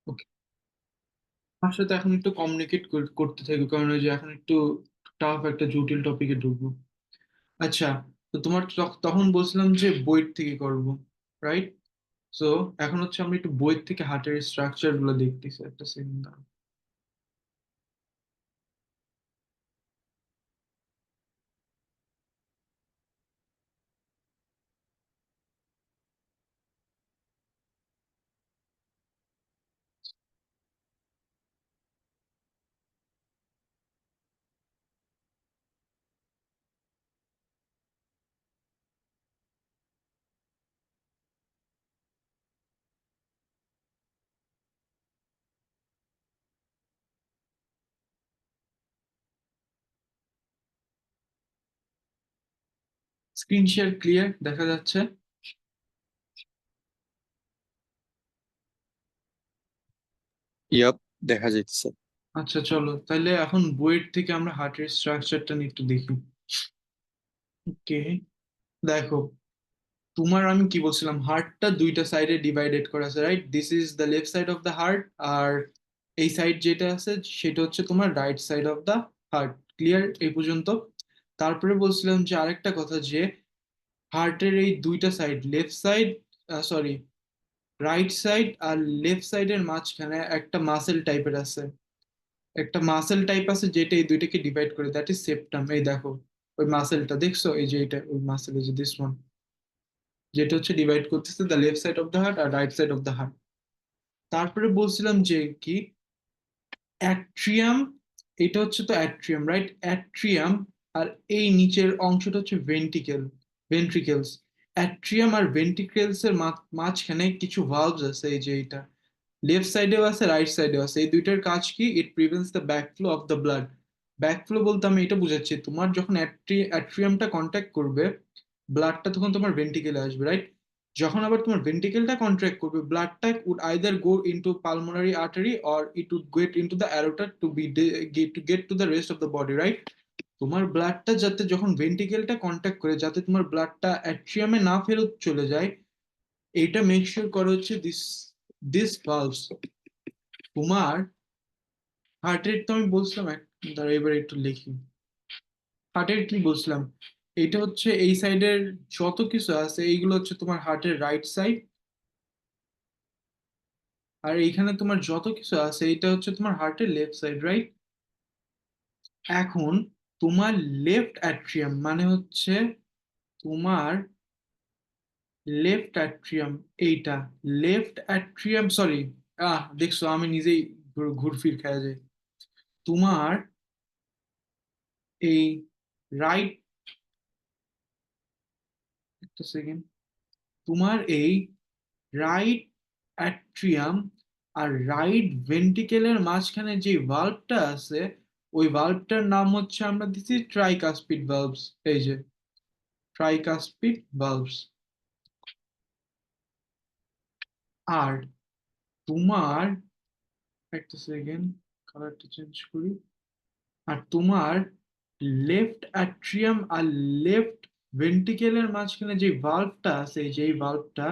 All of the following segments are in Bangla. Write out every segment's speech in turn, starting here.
ওকে, আমার সাথে এখন একটু কমিউনিকেট করতে থাকবে, কারণ ওই যে এখন একটু টাফ একটা জটিল টপিকে ঢুকবো। আচ্ছা, তো তোমার তখন বলছিলাম যে বইয়ের থেকে করব, রাইট? সো এখন হচ্ছে আমরা একটু বইয়ের থেকে হার্টের স্ট্রাকচার গুলো দেখতেছি, একটা সেকেন্ড। স্ক্রিন শেয়ার ক্লিয়ার দেখা যাচ্ছে? ইয়াপ, দেখা যাইতেছে। আচ্ছা, চলো তাহলে এখন বইয়ের থেকে আমরা হার্টের স্ট্রাকচারটা নিয়ে একটু দেখি। ওকে, দেখো, তোমার আমি কি বলছিলাম, হার্টটা দুইটা সাইডে ডিভাইডেড করা আছে, right? This is the left side of the heart, আর এই সাইড যেটা আছে সেটা হচ্ছে তোমার right side of the heart. Clear এই পর্যন্ত? তারপরে বলছিলাম যে আরেকটা কথা, যে হার্টের এই দুইটা side, left side, sorry, right side আর লেফট সাইডের মাঝখানে একটা মাসেল টাইপের আছে, একটা মাসেল টাইপ আছে যেটা এই দুইটাকে ডিভাইড করে, দ্যাট ইজ সেপ্টাম। এই দেখো, ওই মাসেলটা দেখছো, এই যে এটা ওই মাসেল, এই যে দিস ওয়ান, যেটা হচ্ছে ডিভাইড করতেছে the left side of the heart আর right side of the heart. তারপরে বলছিলাম যে কি, অ্যাট্রিয়াম, এটা হচ্ছে তো অ্যাট্রিয়াম, রাইট? অ্যাট্রিয়াম, আর এই নিচের অংশটা হচ্ছে ভেন্ট্রিকেলস। অ্যাট্রিয়াম আর ভেন্ট্রিকেলস এর মাঝখানে কিছু ভালভস আছে, এই যে এটা লেফট সাইডেও আছে রাইট সাইডেও আছে। এই দুইটার কাজ কি? It prevents the backflow of the blood. Backflow বলতে আমি এটা বুঝাচ্ছি, তোমার যখন অ্যাট্রিয়ামটা কন্ট্যাক্ট করবে, ব্লাডটা তখন তোমার ভেন্টিকেলে আসবে, রাইট? যখন আবার তোমার ভেন্টিকেলটা কন্ট্রাক্ট করবে, ব্লাডটা would either go into pulmonary artery or it would get into the aorta to get to the rest of the body, right? তোমার ব্লাডটা যাতে যখন ভেন্টিকেলটা কন্ট্যাক্ট করে, যাতে তোমার ব্লাডটা অ্যাট্রিয়ামে না ফেরত চলে যায়, এইটা মেক শিওর করো হচ্ছে দিস দিস ভালভস। তোমার হার্ট রেট তো আমি বলছিলাম, দাঁড়া এবার একটু লিখি। হার্ট রেট কি বলছিলাম, এইটা হচ্ছে এই সাইডের যত কিছু আছে এইগুলো হচ্ছে তোমার হার্টের রাইট সাইড, আর এইখানে তোমার যত কিছু আছে এটা হচ্ছে তোমার হার্টের লেফট সাইড, রাইট? এখন তোমার লেফট অ্যাট্রিয়াম মানে হচ্ছে তোমার লেফট অ্যাট্রিয়াম, এইটা লেফট অ্যাট্রিয়াম, সরি, দেখছো আমি নিজেই ঘুরফির খেয়ে যাই। তোমার এই রাইট, একটা সেকেন্ড, তোমার এই রাইট অ্যাট্রিয়াম আর রাইট ভেন্ট্রিকেলের মাঝখানে যে ভালভটা আছে, ওই ভালভটার নাম হচ্ছে আমরা দিচ্ছি ট্রাইকাসপিড ভালভস। এই যে ট্রাইকাসপিড ভালভস। আর তোমার, একটা সেকেন্ড, কালারটা চেঞ্জ করি। আর তোমার লেফট অ্যাট্রিয়াম আর লেফট ভেন্ট্রিকেলের মাঝখানে যে ভালভটা আছে, এই যে এই ভালভটা,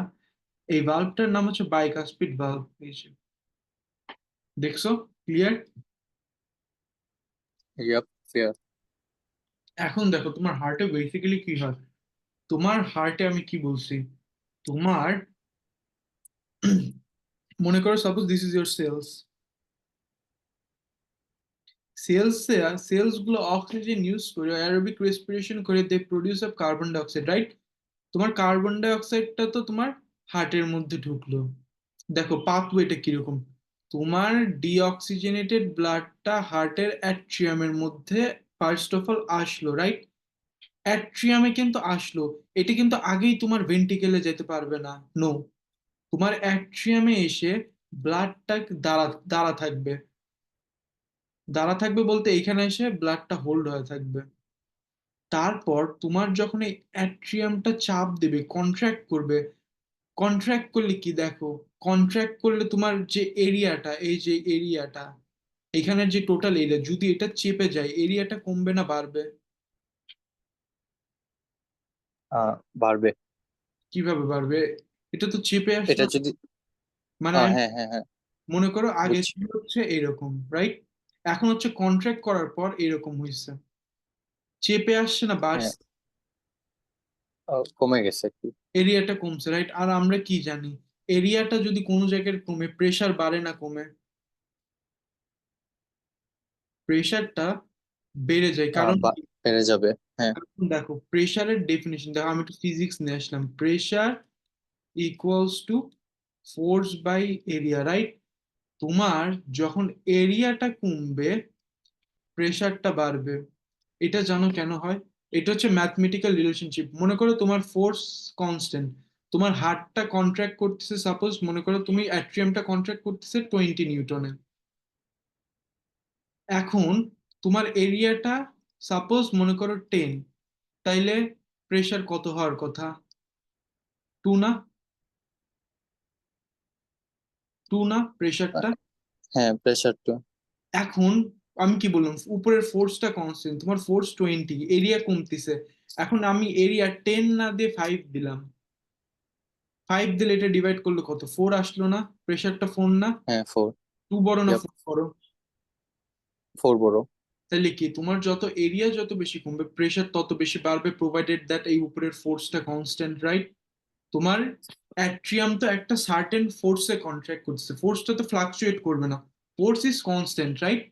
এই ভালভটার নাম হচ্ছে বাইকাসপিড ভালভ। এই যে দেখছো? ক্লিয়ার? Yep, fair. এখন দেখো তোমার হার্টে বেসিক্যালি কি হয়। তোমার হার্টে আমি কি বলছি, তোমার মনে করো suppose this is your cells. Cells cells গুলো অক্সিজেন ইউজ করে অ্যারোবিক রেসপিরেশন করে they produce of carbon dioxide, right? তোমার কার্বন ডাইঅক্সাইডটা তো তোমার হার্টের মধ্যে ঢুকলো। দেখো পাথওয়েটা কিরকম, তোমার ডিঅক্সিজেনেটেড ব্লাডটা হার্টের অ্যাট্রিয়ামের মধ্যে ফার্স্ট অফ অল আসলো, রাইট? অ্যাট্রিয়ামে কিন্তু আসলো, এটা কিন্তু আগেই তোমার ভেন্টিকেলে যেতে পারবে না, নো। তোমার অ্যাট্রিয়ামে এসে ব্লাডটা দাঁড়া দাঁড়া থাকবে। দাঁড়া থাকবে বলতে এখানে এসে ব্লাডটা হোল্ড হয়ে থাকবে। তারপর তোমার যখন এই অ্যাট্রিয়ামটা চাপ দেবে, কন্ট্রাক্ট করবে। কন্ট্রাক্ট করলে কি দেখো, কন্ট্রাক্ট করলে তোমার যে এরিয়াটা, এই যে এরিয়াটা, এখানের যে টোটাল এরিয়া, যদি এটা চেপে যায় এরিয়াটা কমবে না বাড়বে? বাড়বে। কিভাবে বাড়বে? এটা তো চেপে এটা আসলো না। যদি মানে আমি, হ্যাঁ, হ্যাঁ, হ্যাঁ। মনে করো আগে বুঝছি। ছিল হচ্ছে এরকম, রাইট? এখন হচ্ছে কন্ট্রাক্ট করার পর এরকম হয়েছে, চেপে আসছে না, হ্যাঁ, বাড়ছে, কমে গেছে একটু। এরিয়াটা কমছে, রাইট? আর আমরা কি জানি, এরিয়াটা যদি কোনো জায়গায় কমে, প্রেসার বাড়ে না কমে? প্রেসারটা বেড়ে যায়, কারণ কি? বেড়ে যাবে। হ্যাঁ। এখন দেখো প্রেসারের ডেফিনিশন দেখো, আমি একটু ফিজিক্স নিয়ে আসলাম। Pressure equals to force by area, right? তোমার যখন এরিয়াটা কমবে, প্রেসারটা বাড়বে। এটা জানো কেন হয়? এটা হচ্ছে ম্যাথমেটিক্যাল রিলেশনশিপ। মনে করো তোমার ফোর্স কনস্ট্যান্ট, তোমার হার্টটা কন্ট্রাক্ট করতেছে, সাপোজ মনে করো তুমি অ্যাট্রিয়ামটা কন্ট্রাক্ট করতেছে 20 নিউটনে। এখন তোমার এরিয়াটা সাপোজ মনে করো 10, তাইলে প্রেসার কত হওয়ার কথা? 2 না? 2 না আহ, প্রেসারটা? হ্যাঁ, প্রেশার তো। এখন আমি কি বললাম, উপরের ফোর্সটা কনস্ট্যান্ট, তোমার ফোর্স 20, এরিয়া কমতিছে। এখন আমি এরিয়া 10 না দিয়ে 5 দিলাম, 5 দিলে এটা ডিভাইড করলে কত, 4 আসলো না? প্রেসারটা 4 না? হ্যাঁ, 4। 2 বড় না ইয়াপ, 4 বড়? 4 বড়। তাহলে কি তোমার যত এরিয়া যত বেশি কমবে, প্রেসার তত বেশি বাড়বে, প্রোভাইডেড দ্যাট এই উপরের ফোর্সটা কনস্ট্যান্ট, রাইট? তোমার অ্যাট্রিয়াম তো একটা সার্টেন ফোর্সে কন্ট্রাক্ট করতেছে, ফোর্সটা তো ফ্লাকচুয়েট করবে না, ফোর্স ইজ কনস্ট্যান্ট, রাইট?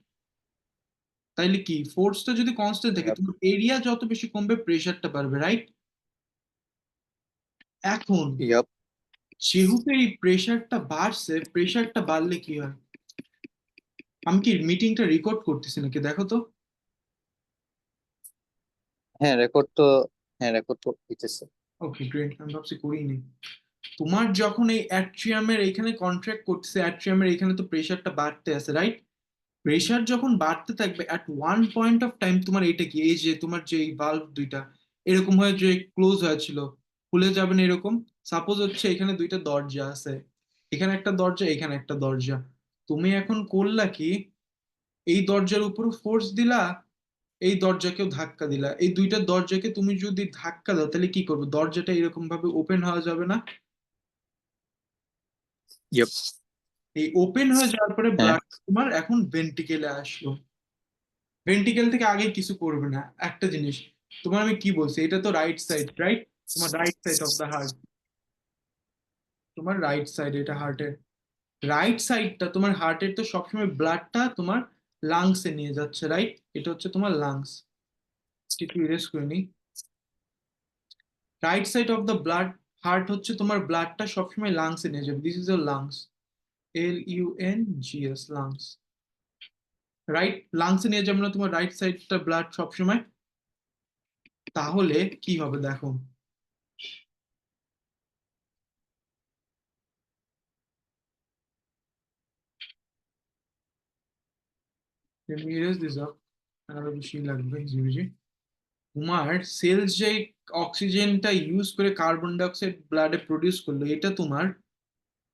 তাইলে কি ফোর্সটা যদি কনস্ট্যান্ট থাকে, ইয়াপ। তোমার এরিয়া যত বেশি কমবে প্রেসারটা বাড়বে, রাইট? এখন ইয়াপ। যেহেতু এই প্রেসারটা বাড়ছে, প্রেসারটা বাড়লে কি হয়? আমি কি মিটিংটা রেকর্ড করতেছি নাকি দেখো তো? হ্যাঁ, রেকর্ড তো। হ্যাঁ, রেকর্ড তো হইতেছে। ওকে গ্রেট, আমি ভাবছি করিনি। তোমার যখন এই অ্যাট্রিয়ামের এখানে কন্ট্রাক্ট করতেছে, অ্যাট্রিয়ামের এখানে তো প্রেসারটা বাড়তে আছে, রাইট? প্রেসার যখন বাড়তে থাকবে, at one point of time তোমার এটা কি, এই যে তোমার যে ভালভ দুইটা এরকম হয়ে যে ক্লোজ হয়েছিল, খুলে যাবে না এরকম? সাপোজ হচ্ছে এখানে দুইটা দরজা আছে, এখানে একটা দরজা, এখানে একটা দরজা। তুমি এখন করলা কি, এই দরজার উপর ফোর্স দিলা, এই দরজাকেও ধাক্কা দিলা, এই দুইটা দরজাকে তুমি যদি ধাক্কা দাও তাহলে কি করবে, দরজাটা এরকম ভাবে ওপেন হওয়া যাবে না? ইয়াপ। এই ওপেন হয়ে যাওয়ার পরে হ্যাঁ। ব্লাড তোমার এখন ভেন্টিকেলে আসলো। ভেন্টিকেল থেকে আগে কিছু করবে না, একটা জিনিস, তোমার আমি কি বলছি, এটা তো রাইট সাইড, রাইট? তোমার right side of the heart, তোমার রাইট সাইড, এটা হার্টের রাইট সাইডটা, তোমার হার্টের তো সবসময় ব্লাডটা তোমার লাংসে নিয়ে যাচ্ছে, রাইট? এটা হচ্ছে তোমার লাংস, কিছু ইরেজ করে নি। Right side of the blood heart হচ্ছে তোমার ব্লাডটা সবসময় লাংসে নিয়ে যাবে, this is your lungs, LUNGS, lungs, right? লাংসে নিয়ে যাবে না তোমার রাইট সাইডটা ব্লাড সবসময়? তাহলে কি হবে দেখো, ইরেজ দিস আপ, আরো বেশি লাগবে হিজিবিজি। তোমার সেলস যে অক্সিজেনটা ইউজ করে কার্বন ডাই অক্সাইড ব্লাডে প্রডিউস করলো, এটা তোমার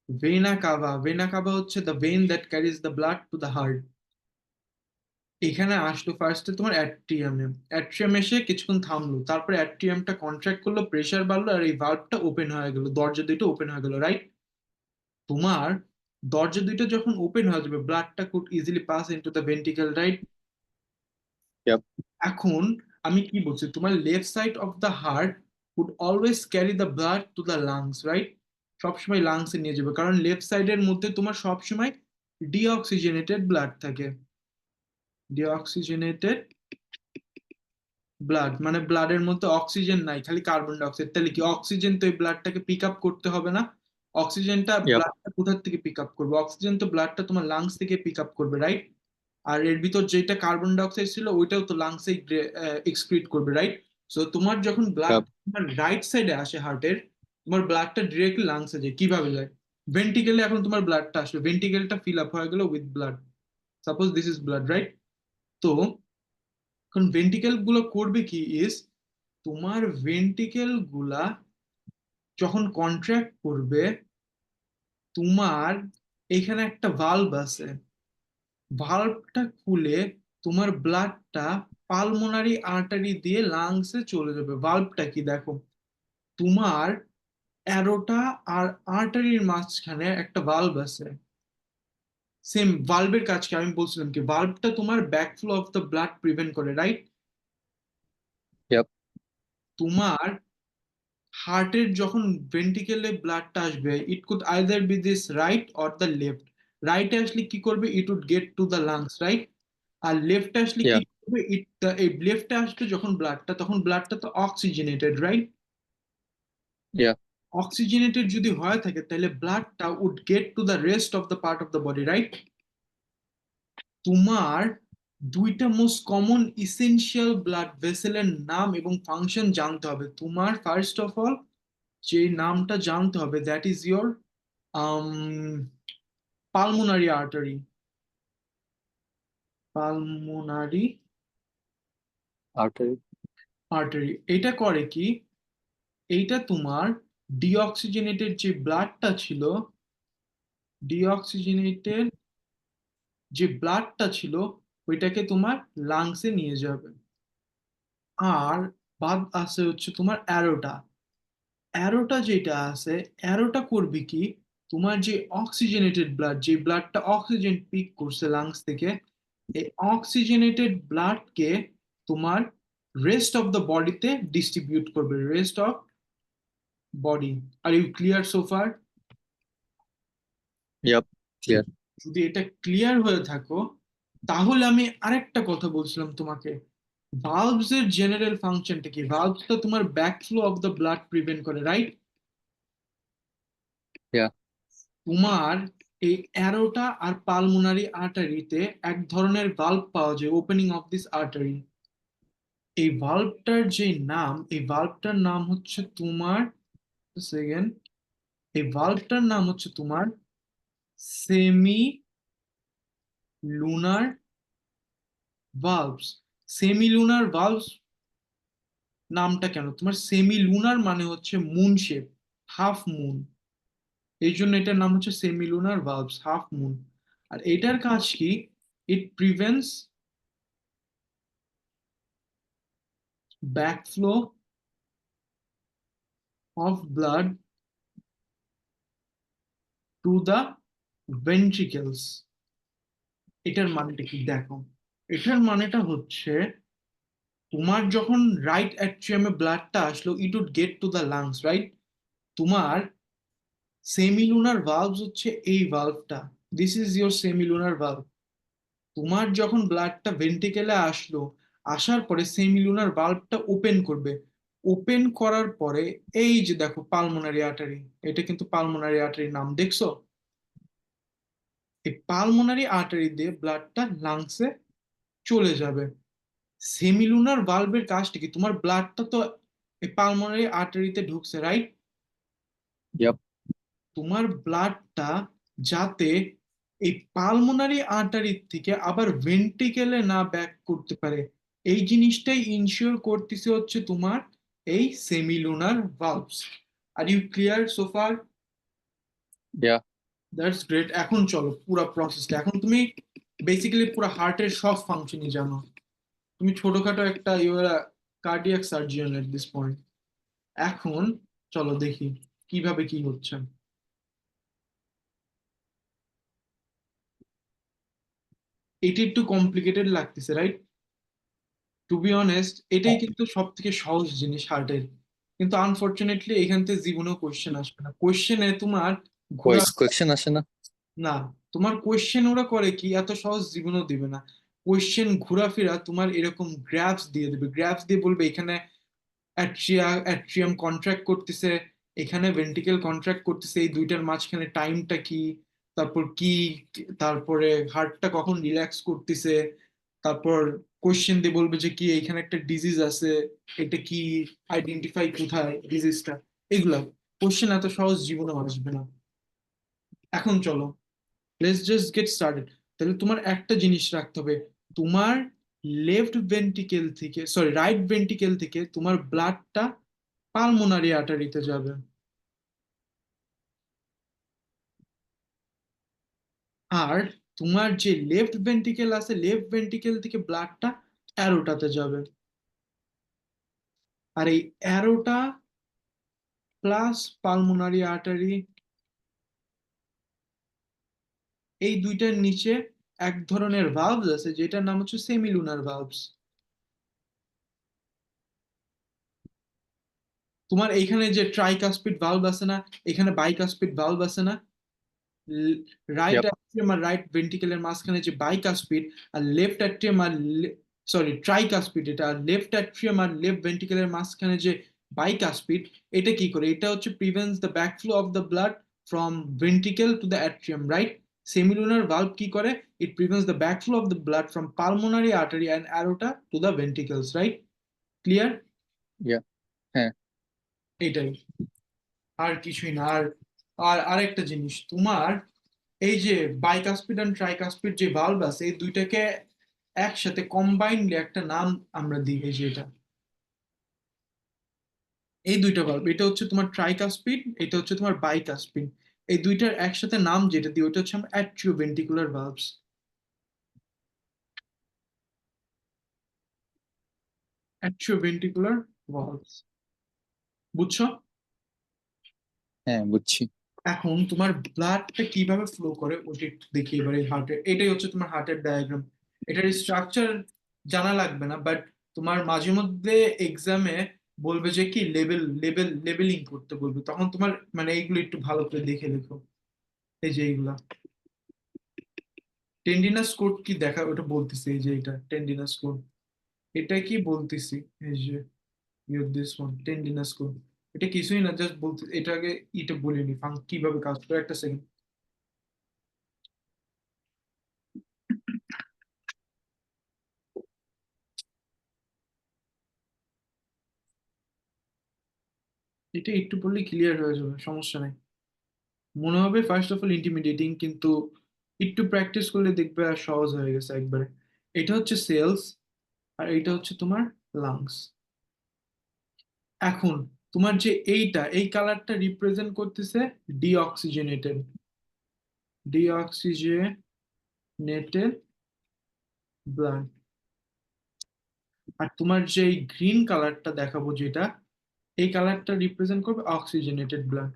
ভেনা কাভা, ভেনা কাভা হচ্ছে the vein that carries the blood to the heart. এখানে আসলো ফার্স্টে তোমার অ্যাট্রিয়ামে, অ্যাট্রিয়াম এসে কিছুক্ষণ থামলো, তারপরে অ্যাট্রিয়ামটা কন্ট্রাক্ট করলো, প্রেসার বাড়লো, আর এই ভালভটা ওপেন হয়ে গেল, দরজা দুটো ওপেন হয়ে গেল, রাইট? তোমার দরজা দুইটা যখন ওপেন হয়ে যাবে, ব্লাডটা could easily pass into the ventricle, right? Yup. এখন আমি কি বলছি, তোমার left side of the heart would always carry the blood to the lungs, right? সবসময় লাংসে নিয়ে যাবে, কারণ লেফট সাইডের মধ্যে তোমার সবসময় ডিঅক্সিজেনেটেড ব্লাড থাকে। ডিঅক্সিজেনেটেড ব্লাড মানে ব্লাডের মধ্যে অক্সিজেন নাই, খালি কার্বন ডাই অক্সাইড, তাহলে কি অক্সিজেন তো এই ব্লাডটাকে পিক আপ করতে হবে না? অক্সিজেনটা ইয়াপ। ব্লাডটা কোথা থেকে পিক আপ করবে, অক্সিজেন তো ব্লাডটা তোমার লাংস থেকে পিক আপ করবে, রাইট? আর এর ভিতর যেটা কার্বন ডাই অক্সাইড ছিল ওইটাও তো লাংসে এক্সক্রিট করবে, রাইট? সো তোমার যখন ব্লাড ইয়াপ। তোমার রাইট সাইডে আসে হার্টের, তোমার ব্লাডটা ডিরেক্টলি লাংসে যায়, কিভাবে যায়? ভেন্টিকেলে এখন তোমার ব্লাডটা আসবে, ভেন্টিকেলটা ফিল আপ হয়ে গেল with blood, suppose this is blood, right? তো এখন ভেন্টিকেল গুলো করবে কি ইজ, তোমার ভেন্টিকেল গুলা যখন কন্ট্রাক্ট করবে, তোমার এখানে একটা ভালভ আছে, ভালভটা খুলে তোমার ব্লাডটা পালমোনারি আর্টারি দিয়ে লাংসে চলে যাবে। ভালভটা কি দেখো, তোমার অ্যারোটা আর আর্টারির মাঝখানে একটা ভালভ আছে, সেম ভালভের কাজ কি আমি বলছিলাম কি, ভালভটা তোমার backflow of the blood prevent করে, রাইট? Yep. তোমার হার্টের যখন ভেন্ট্রিকেলে ব্লাডটা আসবে, it could either be this right or the left. রাইটে আসলে কি করবে, it would get to the lungs, right? আর লেফটে আসলে কি Yeah. করবে, এই লেফটে আসবে যখন ব্লাডটা, তখন ব্লাডটা তো অক্সিজেনেটেড, রাইট? Yeah. অক্সিজেনেটেড যদি হয়ে থাকে তাহলে ব্লাডটা would get to the rest of the part of the body, right? তোমার দুইটা মোস্ট কমন ইসেনশিয়াল ব্লাড ভেসেলের নাম এবং ফাংশন জানতে হবে তোমার। ফার্স্ট অফ অল যে নামটা জানতে হবে, that is your pulmonary artery. Pulmonary Artery. Artery এটা করে কি, এইটা তোমার ডিঅক্সিজেনেটেড যে ব্লাডটা ছিল, ডিঅক্সিজেনেটেড যে ব্লাডটা ছিল ওইটাকে তোমার লাংসে নিয়ে যাবে। আর বাদ আছে হচ্ছে তোমার অ্যারোটা। অ্যারোটা যেটা আছে, অ্যারোটা করবে কি, তোমার যে অক্সিজেনেটেড ব্লাড, যে ব্লাডটা অক্সিজেন পিক করছে লাংস থেকে, এই অক্সিজেনেটেড ব্লাডকে তোমার রেস্ট অফ দ্য বডিতে ডিস্ট্রিবিউট করবে, rest of body. Are you clear so far? Yep. Clear. যদি এটা ক্লিয়ার হয়ে থাকো, তাহলে আমি আরেকটা কথা বলছিলাম তোমাকে, ভালভস এর জেনারেল ফাংশনটা কি? ভালভসটা তোমার backflow of the blood prevent করে, রাইট? Yeah. তোমার এই অ্যারোটা আর পালমোনারি আর্টারিতে এক ধরনের ভালভ পাওয়া যায়, ওপেনিং অফ দিস আর্টারি। এই ভালভটার যে নাম, এই ভালভটার নাম হচ্ছে তোমার, সেকেন্ড, এই ভালভটার নাম হচ্ছে তোমার সেমি লুনার ভালভস। সেমি লুনার ভালভস নামটা কেন তোমার সেমি লুনার, মানে হচ্ছে মুন শেপ, হাফ মুন, এই জন্য এটার নাম হচ্ছে semi lunar valves, half moon. আর এটার কাজ কি, it prevents backflow of blood to the ventricles। এটার মানেটা কি দেখো, এটার মানেটা হচ্ছে তোমার যখন রাইট অ্যাট্রিয়ামে ব্লাডটা আসলো, it would get to the lungs, right? তোমার সেমিলুনার ভালভস হচ্ছে এই ভালভটা, this is your semilunar valve. তোমার যখন ব্লাডটা ভেন্ট্রিকেলে আসলো, আসার পরে সেমিলুনার ভালভটা ওপেন করবে। ওপেন করার পরে এই যে দেখো পালমোনারি আর্টারি, এটা কিন্তু পালমোনারি আর্টারির নাম, দেখছো? এই পালমোনারি আর্টারি দিয়ে ব্লাডটা লাংসে চলে যাবে। সেমিলুনার ভালভের কাজটা কি, তোমার ব্লাডটা তো এই পালমোনারি আর্টারিতে ঢুকছে, রাইট? Yep. তোমার ব্লাডটা যাতে এই পালমোনারি আর্টারি থেকে আবার ভেন্ট্রিকেলে না ব্যাক করতে পারে, এই জিনিসটাই ইনশিওর করতেছে হচ্ছে তোমার এই semilunar valves. Are you clear so far? Yeah. That's great. এখন চলো পুরো প্রসেসটা, এখন তুমি বেসিক্যালি পুরো হার্টের সব ফাংশনই জানো। তুমি ছোটখাটো একটা your cardiac surgeon at this point. এখন চলো দেখি কিভাবে কি হচ্ছে। এটি একটু কমপ্লিকেটেড লাগতেছে, রাইট? টু বি অনেস্ট এটাই কিন্তু সব থেকে সহজ জিনিস হার্টের, কিন্তু আনফরচুনেটলি এখান থেকে জীবনেও কোয়েশ্চেন আসবে না। কোয়েশ্চেনে তোমার ঘোরা, Voice question আসে না? না, তোমার কোয়েশ্চেন ওরা করে কি এত সহজ জীবনেও দিবে না। কোয়েশ্চেন ঘোরাফেরা তোমার এরকম গ্রাফস দিয়ে দেবে, গ্রাফস দিয়ে বলবে এখানে অ্যাট্রিয়াম কন্ট্রাক্ট করতেছে, এখানে ভেন্ট্রিকেল কন্ট্রাক্ট করতেছে, এই দুইটার মাঝখানে টাইমটা কি, তারপর কি, তারপরে হার্টটা কখন রিল্যাক্স করতেছে, তারপর কোশ্চেন দিয়ে বলবে যে কি এখানে একটা ডিজিজ আছে, এটা কি, আইডেন্টিফাই কোথায় ডিজিজটা, এগুলা কোশ্চেন এত সহজ জীবনে আসবে না। এখন চলো লেটস জাস্ট গেট স্টার্টেড। তাহলে তোমার একটা জিনিস রাখতে হবে, তোমার লেফট ভেন্ট্রিকেল থেকে, সরি রাইট ভেন্ট্রিকেল থেকে তোমার ব্লাডটা পালমোনারি আর্টারিতে যাবে। আর তোমার যে লেফট ভেন্ট্রিকেল আছে, লেফট ভেন্ট্রিকেল থেকে ব্লাডটা অ্যারোটাতে যাবে। আর এই অ্যারোটা প্লাস পালমোনারি আর্টারি এই দুইটার নিচে এক ধরনের ভালভস আছে যেটার নাম হচ্ছে সেমিলুনার ভালভস। তোমার এইখানে যে ট্রাইকাসপিড ভালভ আছে না, এখানে বাইকাসপিড ভালভ আছে না, রাইট Yep. অ্যাট্রিয়াম আর রাইট ভেন্ট্রিকেলের মাঝখানে যে বাইকাসপিড আর লেফট অ্যাট্রিয়াম আর সরি ট্রাইকাসপিড, এটা আর লেফট অ্যাট্রিয়াম আর লেফট ভেন্ট্রিকেলের মাঝখানে যে বাইকাসপিড, এটা কি করে? এটা হচ্ছে prevents the backflow of the blood from ventricle to the atrium, right? Semilunar valve কি করে? It prevents the backflow of the blood from pulmonary artery and aorta to the ventricles, right? Clear? Yeah. হ্যাঁ। এটাই, আর কিছুই না। আর আর আরেকটা জিনিস, তোমার এই যে বাইকাসপিড এন্ড ট্রাইকাসপিড যে ভালভ আছে, এই দুইটাকে একসাথে কম্বাইন্ডলি একটা নাম আমরা দিই, এই যে এটা, এই দুইটা ভালভ, এটা হচ্ছে তোমার ট্রাইকাসপিড, এটা হচ্ছে তোমার বাইকাসপিড, এই দুইটার একসাথে নাম যেটা দিই ওটা হচ্ছে আমরা অ্যাট্রিওভেন্ট্রিকুলার ভালভস। অ্যাট্রিওভেন্ট্রিকুলার ভালভস, বুঝছো? হ্যাঁ, বুঝছি। এখন তোমার ব্লাডটা কিভাবে ফ্লো করে ওটা একটু দেখি এবারে হার্টের, এটাই হচ্ছে তোমার হার্টের ডায়াগ্রাম। এটার স্ট্রাকচার জানা লাগবে না, বাট তোমার মাঝে মধ্যে এক্সামে বলবে যে কি লেবেলিং করতে বলবে, তখন তোমার মানে এইগুলো একটু ভালো করে দেখে লেখো। এই যে এইগুলা টেন্ডিনাস কোড কি দেখা, ওটা বলতেছি, এই যে এটা টেন্ডিনাস কোড, এটা কি বলতেছি, এই যে দিস ওয়ান টেন্ডিনাস কোড, এটা কিছুই না, জাস্ট বলতে, এটা আগে এটা বলিনি কিভাবে কাজ করে, একটা সেকেন্ড। এটা একটু পড়লে ক্লিয়ার হয়ে যাবে, সমস্যা নেই। মনে হবে ফার্স্ট অফ অল ইন্টিমিডিয়েটিং, কিন্তু একটু প্র্যাকটিস করলে দেখবে আর সহজ হয়ে গেছে একবারে। এটা হচ্ছে সেলস, আর এটা হচ্ছে তোমার লাংস। এখন তোমার যে এইটা, এই কালারটা রিপ্রেজেন্ট করতেছে ডিঅক্সিজেনেটেড, ডিঅক্সিজেনেটেড ব্লাড। আর তোমার যে গ্রিন কালারটা দেখাবো যেটা, এই কালারটা রিপ্রেজেন্ট করবে oxygenated blood,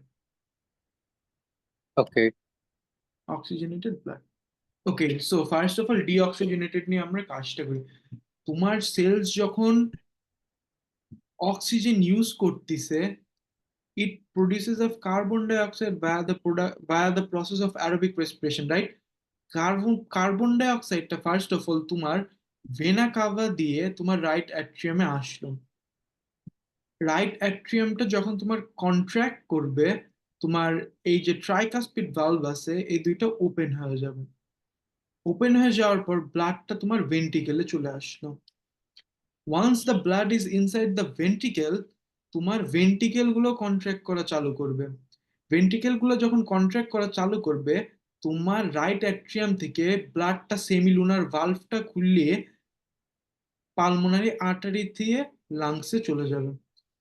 okay. Oxygenated blood. Okay, so first of all deoxygenated নিয়ে আমরা কাজটা করি। তোমার সেলস যখন অক্সিজেন ইউজ করতেছে, it produces of carbon dioxide via the process of aerobic respiration, right? Carbon ডাইঅক্সাইডটা ফার্স্ট অফ অল তোমার ভেনা কাভা দিয়ে তোমার রাইট অ্যাট্রিয়ামে আসলো। রাইট অ্যাট্রিয়ামটা যখন তোমার কন্ট্রাক্ট করবে, তোমার এই যে ট্রাইকাসপিড ভালভ আছে এই দুইটা ওপেন হয়ে যাবে। ওপেন হয়ে যাওয়ার পর ব্লাডটা তোমার ভেন্ট্রিকেলে চলে আসলো। Once the blood is inside the ventricle, তোমার ভেন্ট্রিকেল গুলো কন্ট্রাক্ট করা চালু করবে। ভেন্ট্রিকেল গুলো যখন কন্ট্রাক্ট করা চালু করবে, তোমার রাইট অ্যাট্রিয়াম থেকে ব্লাডটা সেমিলুনার ভালভটা খুললে পালমোনারি আর্টারি দিয়ে লাংসে চলে যাবে।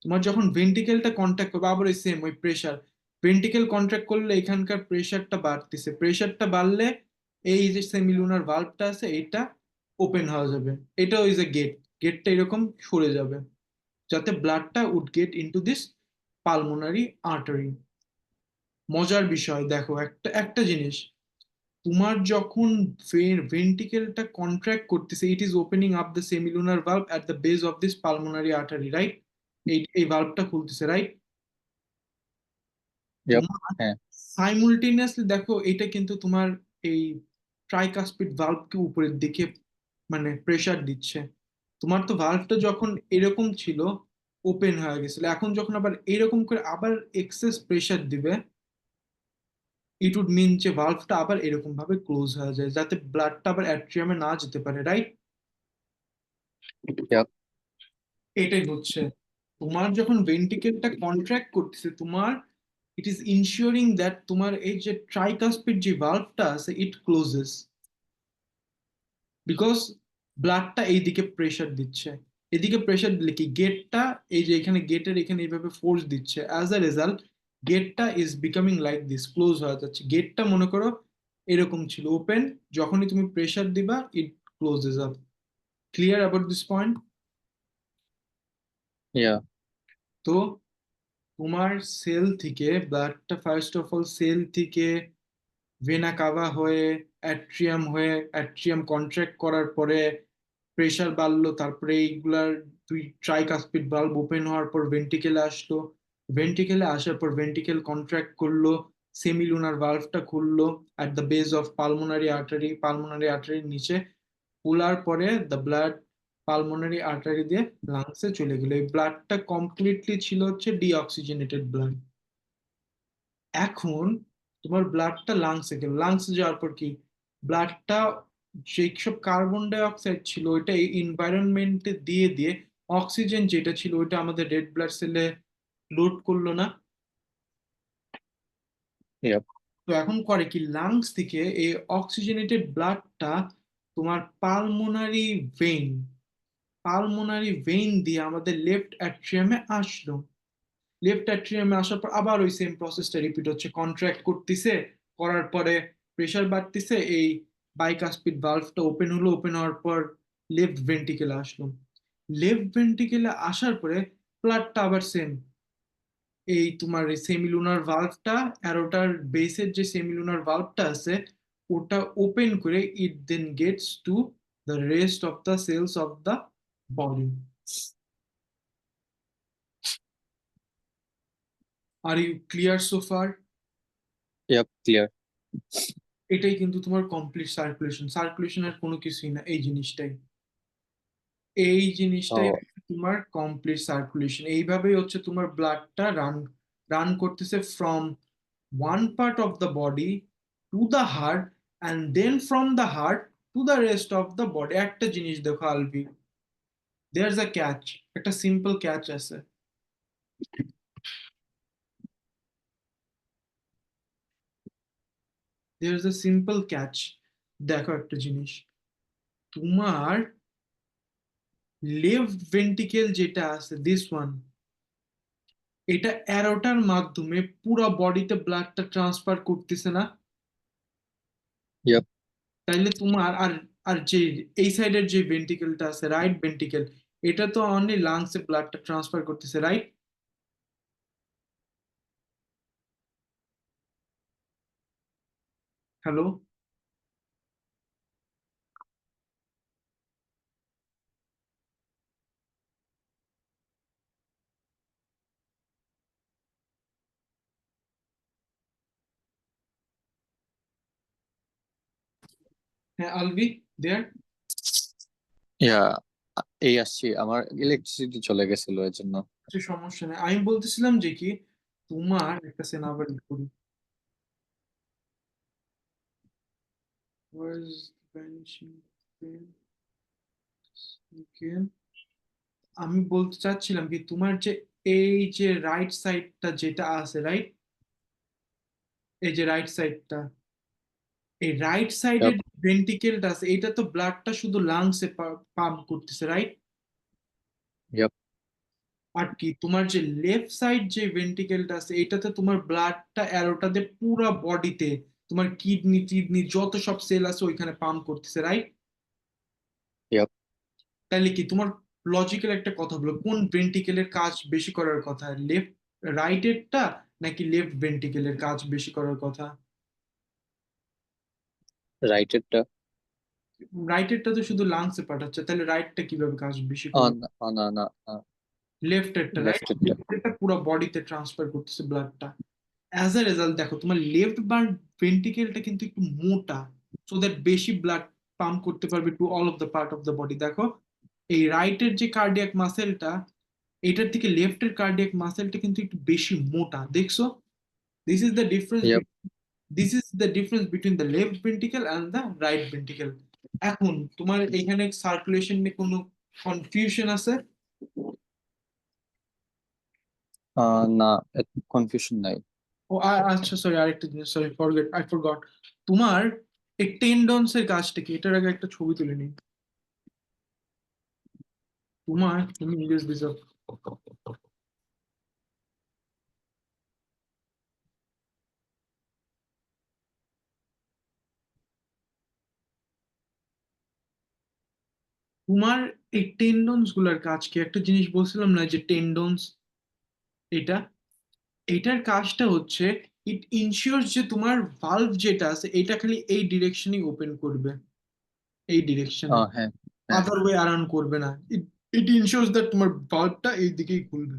তোমার যখন ভেন্ট্রিকেলটা কন্ট্রাক্ট করবে, আবার ওই সেম ওই প্রেসার, ভেন্ট্রিকেল কন্ট্রাক্ট করলে এখানকার প্রেসারটা বাড়তেছে, প্রেসারটা বাড়লে এই যে সেমিলুনার ভালভটা আছে এটা ওপেন হয়ে যাবে। এটা ওই যে গেট, গেটটা এরকম সরে যাবে যাতে ব্লাডটা would get into this pulmonary artery. মজার বিষয় দেখো, একটা একটা জিনিস, তোমার যখন ভেন্ট্রিকেলটা কন্ট্রাক্ট করতেছে, it is opening up the semilunar valve at the base of this pulmonary artery, right? এই এই ভালভটা খুলতেছে, রাইট? Yep. তোমার হ্যাঁ। সাইমultaneously দেখো এটা কিন্তু তোমার এই ট্রাইকাসপিড ভালভকে উপরের দিকে মানে প্রেসার দিচ্ছে। তোমার তো ভালভটা যখন এরকম ছিল ওপেন হয়ে গেছিল, এখন যখন আবার এরকম করে আবার এক্সেস প্রেসার দিবে, ইট উড মিন যে ভালভটা আবার এরকম ভাবে ক্লোজ হয়ে যায় যাতে ব্লাডটা আবার অ্যাট্রিয়ামে না যেতে পারে, রাইট? Yep. এটাই হচ্ছে, তোমার যখন ভেন্ট্রিকেলটা কন্ট্রাক্ট করতেছে, তোমার ইট ইজ ইনশিওরিং দ্যাট তোমার এই যে ট্রাইকাসপিড যে ভালভটা আছে ইট ক্লোজেস, বিকজ ব্লাডটা এইদিকে প্রেসার দিচ্ছে। এদিকে প্রেসার দিলে কি গেটটা, এই যে এখানে গেটের এখানে এইভাবে ফোর্স দিচ্ছে, অ্যাজ আ রেজাল্ট গেটটা is becoming like this, close হয়ে যাচ্ছে। গেটটা মনে করো এরকম ছিল ওপেন, যখনই তুমি প্রেসার দিবা it closes up. Clear about this point? Yeah. তো তোমার সেল থেকে ব্লাডটা ফার্স্ট অফ অল সেল থেকে ভেনা কাভা হয়ে অ্যাট্রিয়াম হয়ে অ্যাট্রিয়াম কন্ট্রাক্ট করার পরে প্রেসার বাড়লো, তারপরে এইগুলার দুই ট্রাইকাসপিড ভালভ ওপেন হওয়ার পর ভেন্ট্রিকেলে আসলো, ভেন্ট্রিকেলে আসার পর ভেন্ট্রিকেল কন্ট্রাক্ট করলো, সেমিলুনার ভালভটা খুললো at the base of pulmonary আর্টারির নিচে, খোলার পরে দ্য ব্লাড পালমোনারি আর্টারি দিয়ে লাংসে চলে গেলো। এই ব্লাডটা কমপ্লিটলি ছিল হচ্ছে ডিঅক্সিজেনেটেড ব্লাড। এখন তোমার ব্লাডটা লাংসে গেল, লাংসে যাওয়ার পর কি ব্লাডটা যেসব কার্বন ডাই অক্সাইড ছিল ওইটা এনভায়রনমেন্টে দিয়ে দিয়ে অক্সিজেন যেটা ছিল ওইটা আমাদের রেড ব্লাড সেলে লোড করলো না। Yep. তো এখন করে কি লাংস থেকে এই অক্সিজেনেটেড ব্লাডটা তোমার পালমোনারি ভেইন দিয়ে আমাদের লেফট অ্যাট্রিয়ামে আসলো। লেফট অ্যাট্রিয়ামে আসার পর আবার ওই সেম প্রসেসটা রিপিট হচ্ছে, কন্ট্রাক্ট করতেছে, করার পরে প্রেসার বাড়তেছে, এই বাইকাসপিড ভালভটা ওপেন হলো, ওপেন হওয়ার পর লেফট ভেন্ট্রিকেলে আসলো। লেফট ভেন্ট্রিকেলে আসার পরে ব্লাডটা আবার সেম, এই তোমার এই সেমিলুনার ভালভটা, অ্যারোটার বেসের যে সেমিলুনার ভালভটা আছে ওটা ওপেন করে it then gets to the rest of the cells of the body. Are you clear so far? Yep, clear. এটাই কিন্তু তোমার কমপ্লিট সার্কুলেশন, সার্কুলেশনের কোনো কিছুই না, এই জিনিসটাই Oh, হচ্ছে তোমার কমপ্লিট সার্কুলেশন। এইভাবেই হচ্ছে তোমার ব্লাডটা রান রান করতেছে from one part of the body to the heart, and then from the heart to the rest of the body. একটা জিনিস দেখো Alvi, there is a catch, একটা সিম্পল ক্যাচ আছে। There is a simple catch. দেখো একটা জিনিস, তোমার লেফট ভেন্ট্রিকেল যেটা আছে, দিস ওয়ান, এটা অ্যারোটার মাধ্যমে পুরো বডিতে ব্লাডটা ট্রান্সফার করতেছে না? yep, তাইলে তোমার আর আর যে এই সাইডের যে ভেন্ট্রিকেলটা আছে, রাইট ভেন্ট্রিকেল, এটা তো অনলি লাংসে ব্লাডটা ট্রান্সফার করতেছে, রাইট? হ্যালো? হ্যাঁ আলভি, দেয়ার? yeah. এই আসছি, আমার ইলেকট্রিসিটি চলে গেছিল এর জন্য। কিছু সমস্যা নেই, আমি বলতেছিলাম যে কি তোমার একটা আবার করি, Where is vanishing pen? Okay. আমি বলতে চাচ্ছিলাম কি তোমার যে এই যে রাইট সাইডটা যেটা আছে, রাইট, এই যে রাইট সাইডটা, এই রাইট Yep, সাইডের ভেন্ট্রিকেলটা আছে এটা তো ব্লাডটা শুধু লাংসে পাম্প করতেছে, রাইট? yep. আর কি তোমার যে লেফট সাইড যে ভেন্ট্রিকেলটা আছে এটাতে তোমার ব্লাডটা অ্যারোটাতে পুরো বডিতে তোমার কিডনি যত সব সেল আছে ওইখানে পাম্প করতেছে, রাইট? Yep. তাহলে কি তোমার লজিক্যাল একটা কথা বলো, কোন ভেন্ট্রিকেলের কাজ বেশি করার কথা, রাইটেরটা নাকি লেফট ভেন্ট্রিকেলের কাজ বেশি করার কথা? রাইটেরটা। রাইটেরটা তো শুধু লাংসে পাঠাচ্ছে, তাহলে রাইটটা কিভাবে কাজ বেশি ও করবে? না, ও না, না, লেফটেরটা, রাইট, লেফটেরটা। লেফটেরটা পুরো বডিতে ট্রান্সফার করতেছে ব্লাডটা। অ্যাজ এ রেজাল্ট দেখো তোমার লেফট ভেন্ট্রিকেলটা কিন্তু একটু মোটা, সো দ্যাট বেশি ব্লাড পাম্প করতে পারবে to all of the part of the body. দেখো এই রাইটের যে কার্ডিয়াক মাসেলটা, এটার থেকে লেফটের কার্ডিয়াক মাসেলটা কিন্তু একটু বেশি মোটা, দেখছো? This is the difference, Yep. This is the difference between the left ventricle and the right ventricle. এখন তোমার এখানে সার্কুলেশন নিয়ে কোনো কনফিউশন আছে? না, কনফিউশন নাই। ও আচ্ছা, সরি, আরেকটা জিনিস, সরি, আই ফরগট, তোমার এই টেন্ডনস এর কাজটা কি, এটার আগে একটা ছবি তুলে নিই। তুমি ইংলিশ দিছো, তোমার এই টেন্ডনস গুলার কাজ কি? একটা জিনিস বলছিলাম না যে টেন্ডনস, এটা এটার কাজটা হচ্ছে ইট ইনশিওরস যে তোমার ভালভ যেটা আছে এটা খালি এই ডিরেকশনই ওপেন করবে, এই ডিরেকশনে, হ্যাঁ হ্যাঁ, আদার ওয়ে আরাউন্ড করবে না। ইট ইট ইনশিওরস দ্যাট তোমার ভালভটা এই দিকেই খুলবে।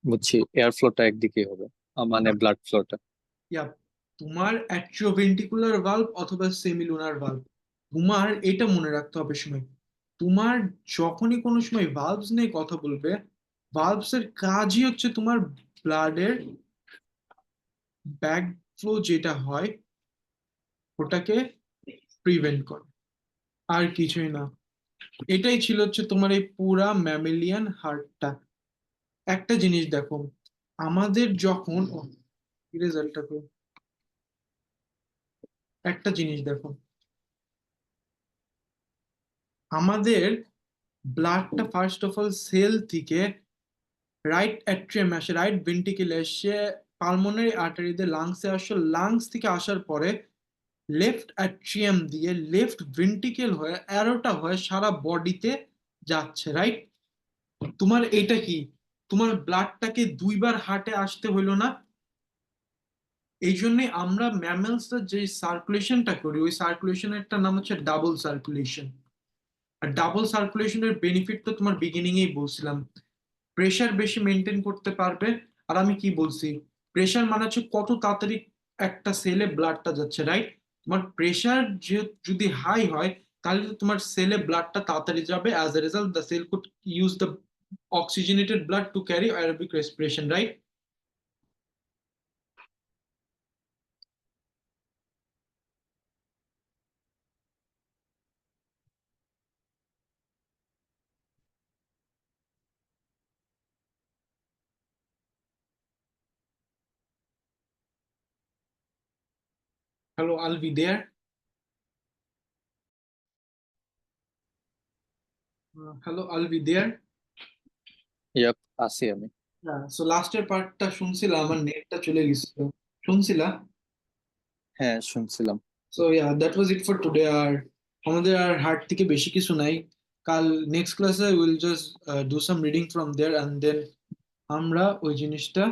বুঝছি, এয়ার ফ্লোটা একদিকেই হবে, মানে ব্লাড ফ্লোটা। ইয়া, তোমার অ্যাট্রিওভেন্ট্রিকুলার ভালভ অথবা সেমিলুনার ভালভ, তোমার এটা মনে রাখতে হবে সময়, তোমার যখনই কোনো সময় ভালভস নিয়ে কথা বলবে, ভালভস এর কাজই হচ্ছে তোমার ব্লাডের ব্যাক ফ্লো যেটা হয় ওটাকে প্রিভেন্ট করে, আর কিছুই না। এটাই ছিল হচ্ছে তোমার এই পুরা ম্যামেলিয়ান হার্টটা। একটা জিনিস দেখো, আমাদের যখন রেজাল্টটা, একটা জিনিস দেখো, আমাদের ব্লাডটা ফার্স্ট অফ অল সেল থেকে রাইট অ্যাট্রিয়াম আসে, রাইট ভেন্ট্রিকেলে এসে পালমোনারি আর্টারিতে লাংসে আসে, লাংস থেকে আসার পরে লেফট অ্যাট্রিয়াম দিয়ে লেফট ভেন্ট্রিকেল হয়ে অ্যারোটা হয়ে সারা বডিতে যাচ্ছে, রাইট? তোমার এটা কি, তোমার ব্লাডটাকে দুইবার হার্টে আসতে হইলো না? এই জন্যই আমরা ম্যামেলস যে সার্কুলেশনটা করি ওই সার্কুলেশনের একটা নাম হচ্ছে ডাবল সার্কুলেশন। আর ডাবল সার্কুলেশনের বেনিফিট তো তোমার বিগিনিং এই বলছিলাম, প্রেশার বেশি মেনটেন করতে পারবে। আর আমি কি বলছি, প্রেশার মানে হচ্ছে কত তাড়াতাড়ি একটা সেলে ব্লাডটা যাচ্ছে, রাইট? তোমার প্রেশার যে যদি হাই হয় তাহলে তো তোমার সেলে ব্লাডটা তাড়াতাড়ি যাবে, as a result the cell could use the oxygenated blood to carry aerobic respiration, right? Hello, Alvi there? Hello, Alvi there? Yep, আছি আমি। সো লাস্টের পার্টটা শুনছিলা, আমার নেটটা চলে গেছিল, শুনছিলা? হ্যাঁ শুনছিলাম। So yeah, that was it for today. আর আমাদের আর হার্ট থেকে বেশি কিছু নাই। কাল নেক্সট ক্লাসে will just do some reading from there, and then আমরা ওই জিনিসটা